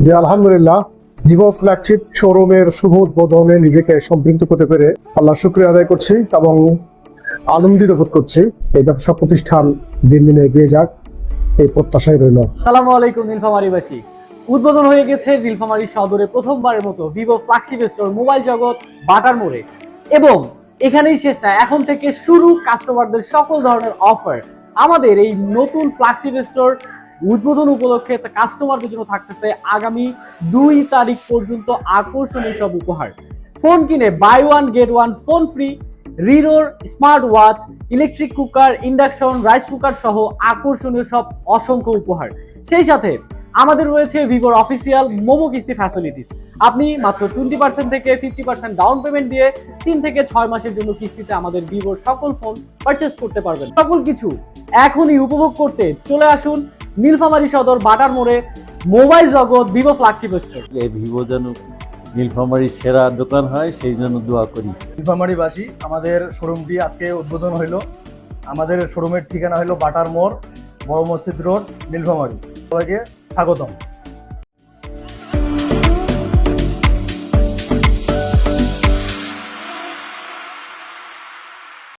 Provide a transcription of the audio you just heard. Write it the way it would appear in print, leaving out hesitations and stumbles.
জি আলহামদুলিল্লাহ, Vivo flagship শোরুমের শুভ উদ্বোধনে নিজেকে সম্পৃক্ত করতে পেরে আল্লাহ শুকরিয়া আদায় করছি এবং আনন্দিত বোধ করছি। এই ব্যবসা প্রতিষ্ঠান দিন দিন এগিয়ে যাক, এই প্রত্যাশাই রইল। আসসালামু আলাইকুম নীলফামারীবাসী। উদ্বোধন হয়ে গেছে নীলফামারী সদরে প্রথমবারের মতো ভিভো ফ্ল্যাগশিপ স্টোর মোবাইল জগৎ বাটার মোড়ে। এবং এখানেই শেষ না, এখন থেকে শুরু কাস্টমারদের সকল ধরনের অফার। আমাদের এই নতুন ফ্ল্যাগশিপ স্টোর উদ্বোধন উপলক্ষে কাস্টমারদের জন্য থাকতেছে আগামী 2 তারিখ পর্যন্ত আকর্ষণীয় সব উপহার। ফোন কিনে buy one get one phone free, রিরোর smart watch, electric cooker, induction, rice cooker সহ আকর্ষণীয় সব অসংখ্য উপহার। সেই সাথে আমাদের রয়েছে ভিভোর অফিসিয়াল মোমো কিস্তি ফ্যাসিলিটিস। আপনি মাত্র 20% থেকে 50% ডাউন পেমেন্ট দিয়ে 3 থেকে 6 মাসের জন্য কিস্তিতে আমাদের ভিভোর সকল ফোন পারচেস করতে পারবেন। সকল কিছু এখনই উপভোগ করতে চলে আসুন নীলফামারী সদর বাটার মোড়ে মোবাইল জগৎ ভিভো ফ্ল্যাগশিপ স্টোর। ভিভো যেন নীলফামারীর সেরা দোকান হয় সেই জন্য দোয়া করি। নীলফামারীবাসী, আমাদের শোরুমটি আজকে উদ্বোধন হইল। আমাদের শোরুমের ঠিকানা হলো বাটার মোড়, বড় মসজিদ রোড, নীলফামারী। সবাইকে স্বাগতম।